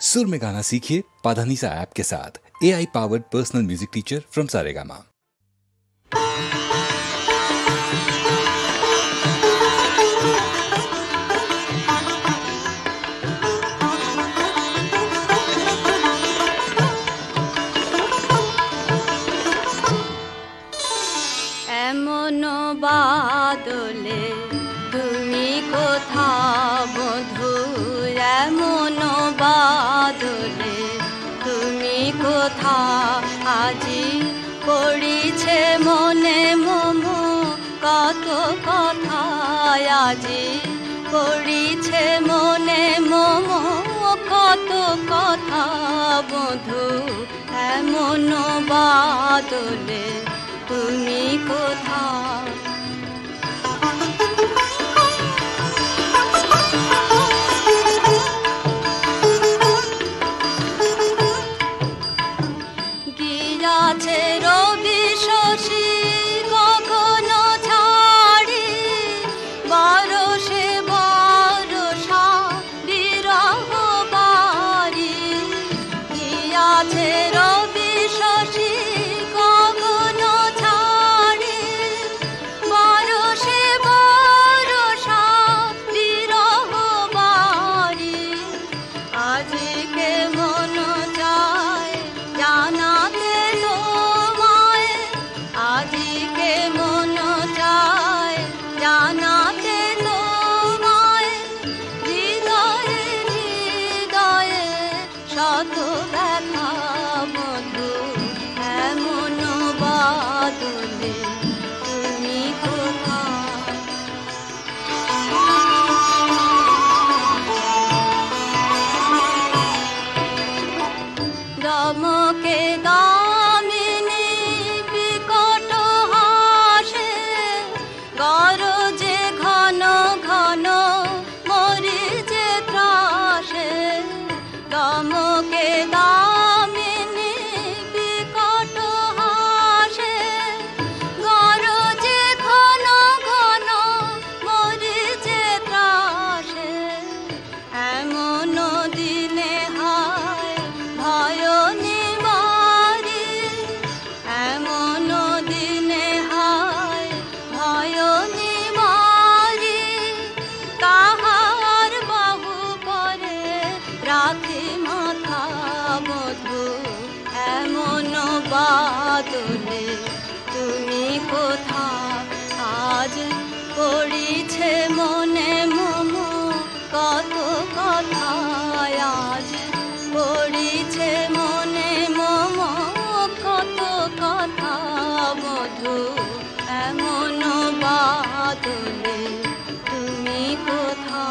सुर में गाना सीखिए पाधानीसा ऐप के साथ। AI powered personal music teacher from Saregama. এমনো বাদলে তুমি কোথা বধূ, এমনো বাদলে তুমি কোথা, আজি পড়িছে মনে মম কত কথা, আজি পড়িছে মনে মম কত কথা বধূ, এমনো বাদলে তুমি কোথা। গিয়াছে রবি শশী গগন ছাড়ি, বরষে বরষা বিরহ বারি, গিয়াছে রবি শশী গগন ছাড়ি, বরষে বরষা বিরহ বারি, আজকে মন চায় জানাতে তোমায়, আজকে মন চায় জানাতে তোমায়, হৃদয়ে হৃদয়ে শত ব্যথা বধূ, এমন বাদলে তুমি কোথা। দমকে দামিনী বিকট হাসে, গরজে ঘন ঘন মরি যে ত্রাসে, দমকে দামিনী বিকট হাসে, গরজে ঘন ঘন মরি যে ত্রাসে, এমন দিনে হায় ভয় নিবারি, এমন দিনে হায় ভয় নিবারি, কাহার বাহু পরে রাখি মাথা বধূ, এমন বাদলে তুমি কোথা, আজ পড়িছে মনে মম কত কথা, আজ পড়িছে মনে মম কত কথা বধূ, এমন বাদলে তুমি কোথা।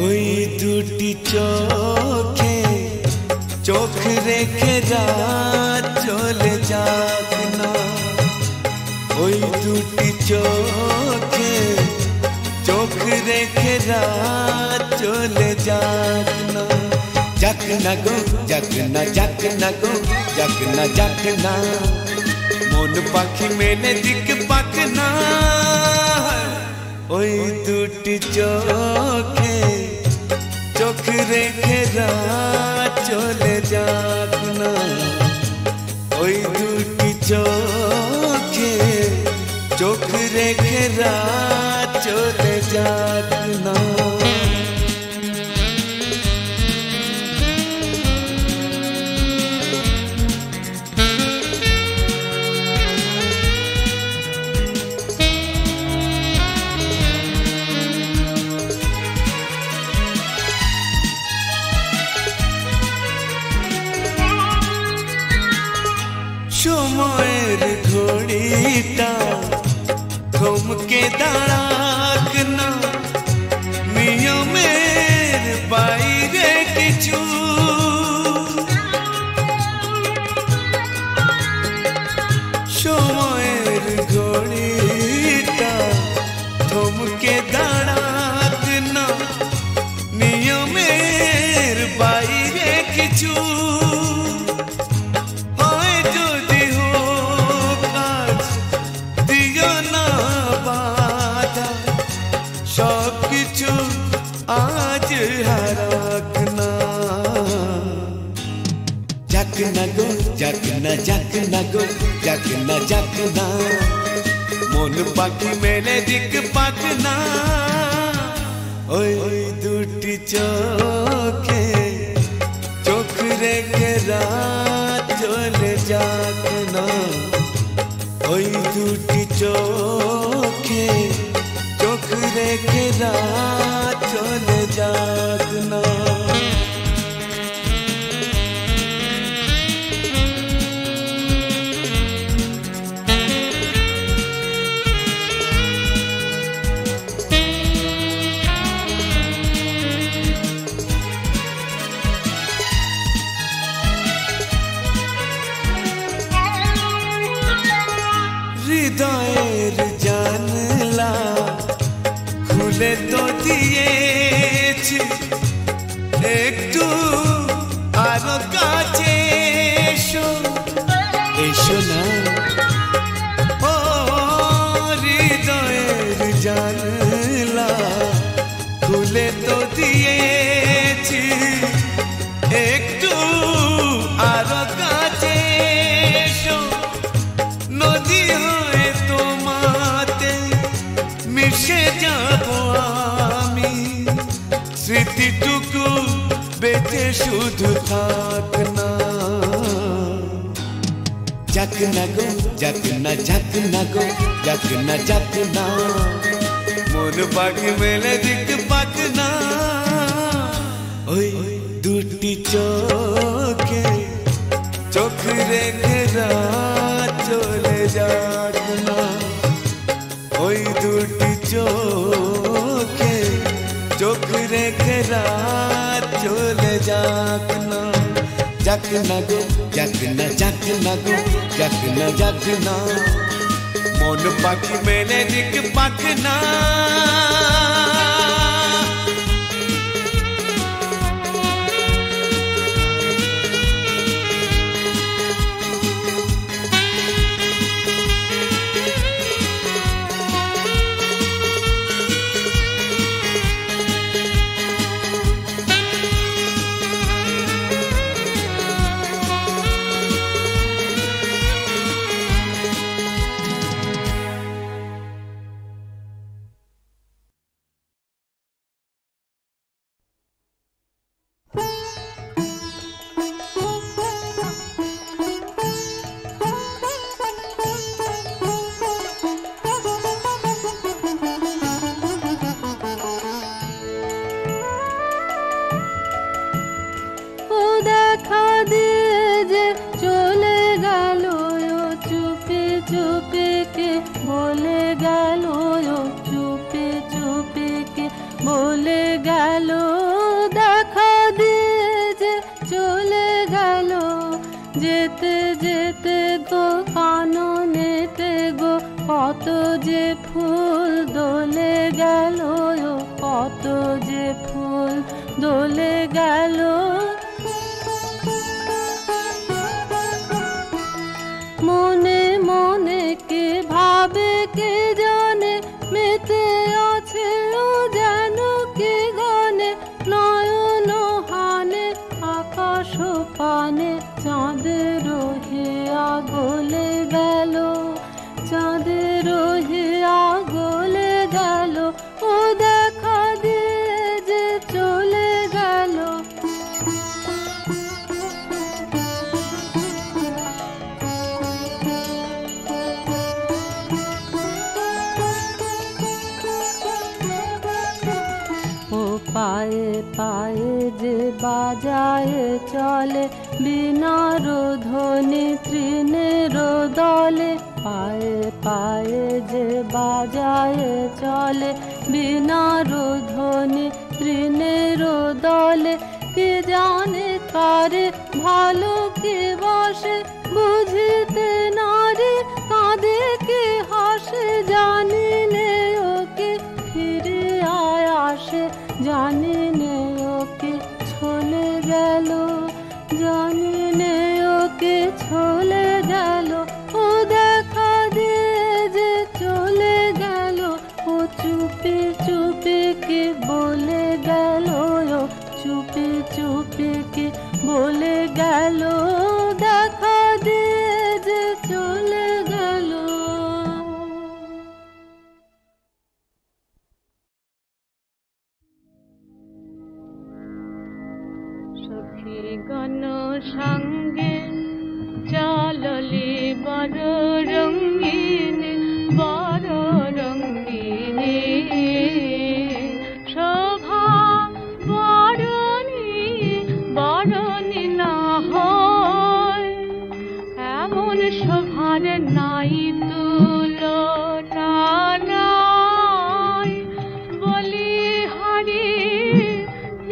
ওই দুটি চোখে চোখ রেখে রাত চলে যাক না, ওই দুটি চোখে চোখ রেখে রাত চলে যাক না, যাক না গো যাক না, যাক না গো যাক না, যাক না মন পাখি মেলে দিক পাক না, ওই দুটি চোখে চোখ রেখে রাত চলে যাক না, ওই দুটি চোখে চোখ রেখে রাত চলে যাক না। সময়ের ঘোর সময়ের ঘড়িটা থমকে দাঁড়াক না, নিয়মের বাইরে কিছু হয় যদি হোক আজ, দিও না বাধা, সব কিছু আজ হারাক না। যাক না গো যাক না, যাক না গো যাক না, যাক না, মন পাখি মেলে দিক পাক না। ওই দুটি চোখে চোখ রেখে রাত চলে যাক না, ওই দুটি চোখে চোখ রেখে রাত চলে যাক না। হৃদয়ের জানলা খুলে তো দিয়েছি, একটু আরো কাছে এসো, এসো না। ও হৃদয়ের জানলা খুলে তো দিয়েছি, একটু আরো কাছে এসো। নদী হয়ে তোমাতে মিশে যাব আমি, স্মৃতিটুকু বেঁচে শুধু থাক না। যাক না গো যাক না, যাক না গো যাক না, যাক না, মন পাখি মেলে দিক পাক না। ওই দুটি চোখে চোখ রেখে রাত চলে যাক না, ওই দুটি চোখে চোখ রেখে রাত চলে যাক না। যাক না গো যাক না, যাক না গো যাক না, যাক না, মন পাখি মেলে দিক পাক না। কত যে ফুল দোলে গেল, কত যে ফুল দোলে গেল। মনে মনে কে ভাবে কে জানে, মেতে আছে ও যেন কে গানে। নয়ন হানে আকাশ পানে, চাঁদের হিয়া গলে গেল, চাঁদের হিয়া গলে গেল। ও দেখা দিয়ে যে চলে গেল। ও পায়ে পায়ে যে বাজায় চলে, বিনার ধ্বনি তৃণের দলে। পায়ে পায়ে যে বাজায় চলে, বিনার ধ্বনি তৃণের দলে। কে জানে কারে ভালো কে বসে, বুঝিতে নারে শোভার নাই তুলনা নাই, বলি হারি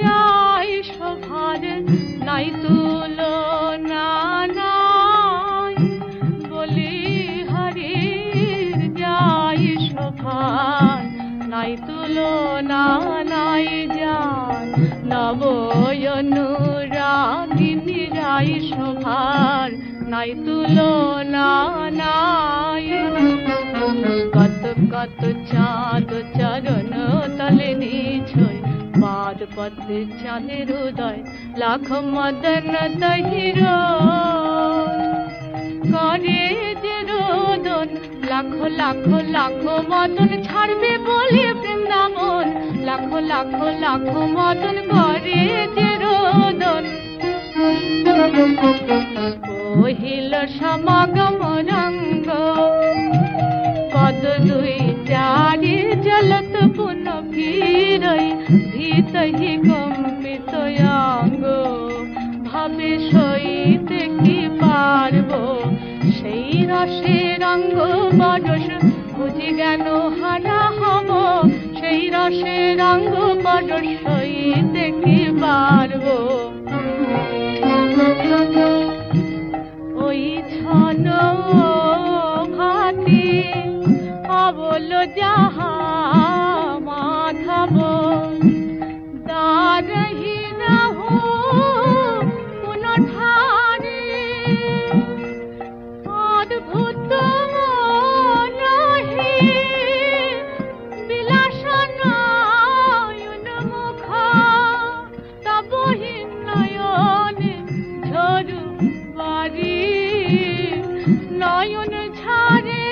যাই শোভার নাই তুলনা নাই, বলি হারি যাই শোভার নাই তুলনা নাই। যান নবয়নুরাগিনী রাই শোভার নাই তুলনা নাই। কত কত চাঁদ চরণ তলে নিছই, পাদ পথে চাঁদের উদয় লাখ মদন তহির করে যে রোদন। লাখ লাখ লাখ মদন ছাড়বে বলে বৃন্দাবন, লাখ লাখ লাখ মদন করে যে রোদন। কহিল সমাগম রঙ্গ পদ দুই চারি জলত পুন ফিরই, ভীতহি কম্পিত অঙ্গ ভাবে সইতে কি পারব সেই রসের অঙ্গ বরস বুঝি জ্ঞান হারা হব, সেই রসের অঙ্গ বরস সইতে কি পারব। ওই ছন ঘাটি অবল যাহা মাধব, দারহি রাহু কোন ঠারে অদ্ভুত নাহি বিলাসন মুখ, তবহি নয়নে ঝরু বারি নয়ন ঝরে।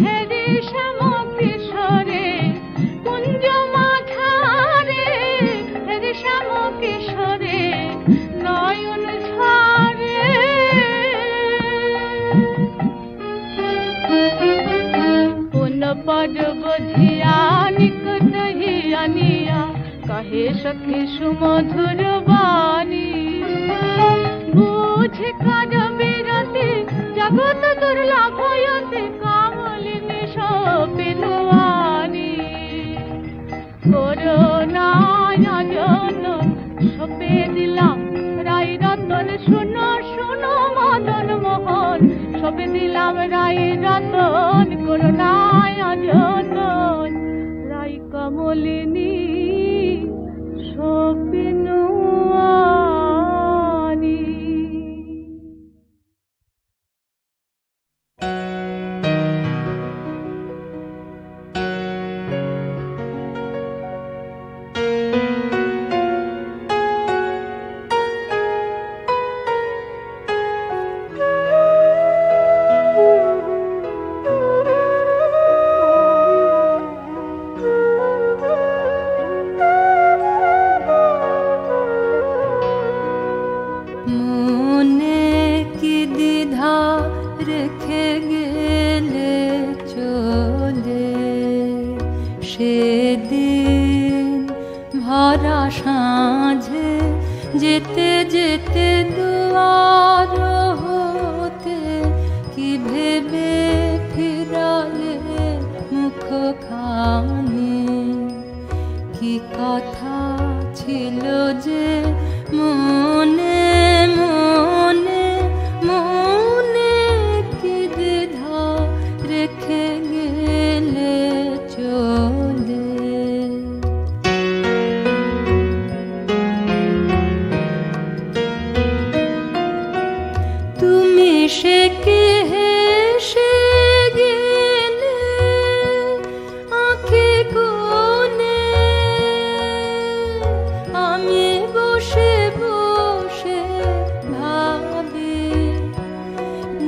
হেরি শ্যাম কিশোরে কুঞ্জ মাঝারে, হেরি শ্যাম কিশোরে নয়ন ঝরে। পুন পর্ব ধিয়া নিকট হিয়ানিয়া, কহে সখী সুমধুর বাণী। বুঝে কাজ বিরতি জগৎ দুর্লভ হয়তে, কামলিনী সপিনুয়ানি। করুণায় জন সপে দিলাম রাই রতন, শুনো শুনো মদন মোহন সপে দিলাম রাই রতন। করুণায় জন রাই কমলিনী সপিনুয়ানি। সেদিন ভরা সাঁঝে যেতে যেতে দুয়ার হতে কি ভেবে ফিরালে মুখখানি, কি কথা ছিল যে মনে মনে মনে, কি দ্বিধা রেখে গেলে চলে। তুমি সে কে হেসে গেলে আঁখি কোণে, আমি বসে বসে ভাবি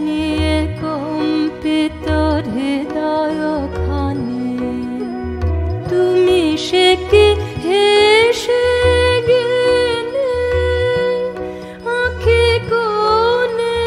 নিয়ে কম্পিত হৃদয় খানি। তুমি সে কে হেসে গেলে আঁখি কোণে,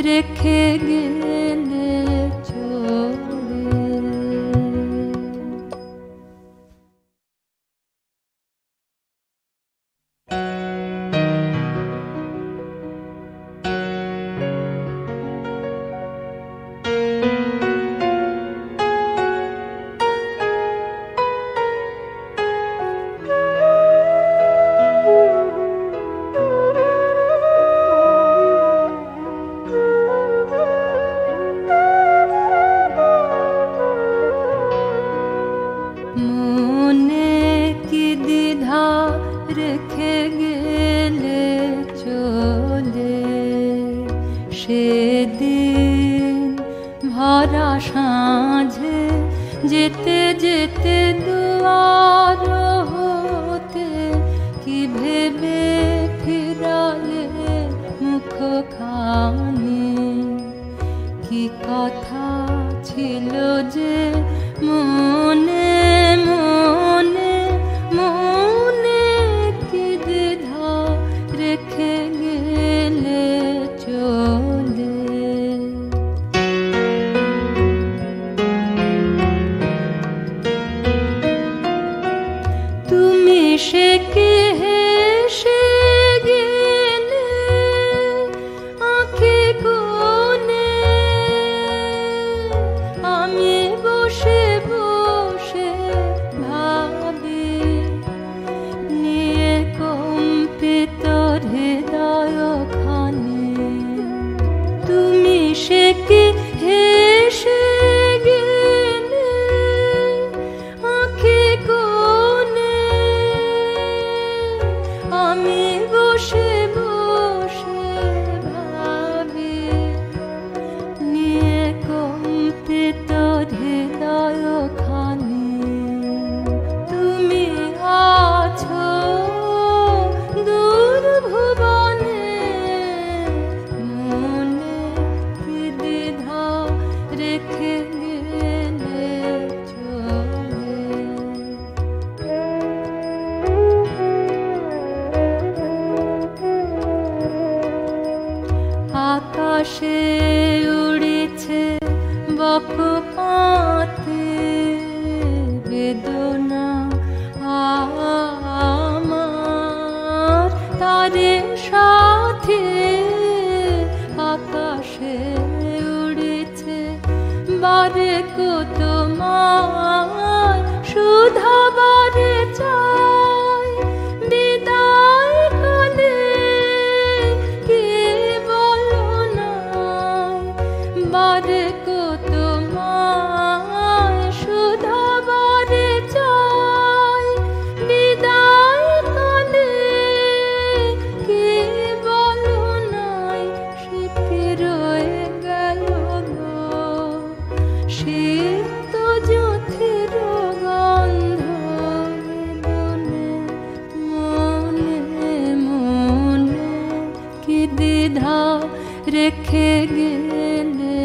রেখে গেলে চলে। সেদিন ভরা সাঁঝে যেতে যেতে দুয়ার হতে কি ভেবে ফিরালে মুখখানি, কি কথা ছিল যে মনে মনে মনে, কি দ্বিধা রেখে গেলে চলে। তুমি সে কি হেসে গেলে আঁখি কোণে, আমি বসে বসে ভাবি নিয়ে কম্পিত হৃদয় খানি। তুমি সে কি হেসে গেলে আঁখি কোণে, আমি বসে বসে ভাবি নিয়ে কম্পিত হৃদয় খানি। তুমি আছো দূর ভুবনে, মনে কি দ্বিধা রেখে গেলে চলে। আকাশে উড়েছে বকপাতে বেদনা আমার, তারে সাথে আকাশে উড়েছে বারে কত তোমার সুধা বারে চাই বিদায় কালে, কে বলো নাই বারে কত তোমার সুধা বারে চাই বিদায় কালে, কে বলো নাই শীতে রয়ে গেল গো শীত জ্যোতির গন্ধ বেদনে, মনে মনে কি দ্বিধা রেখে গেলে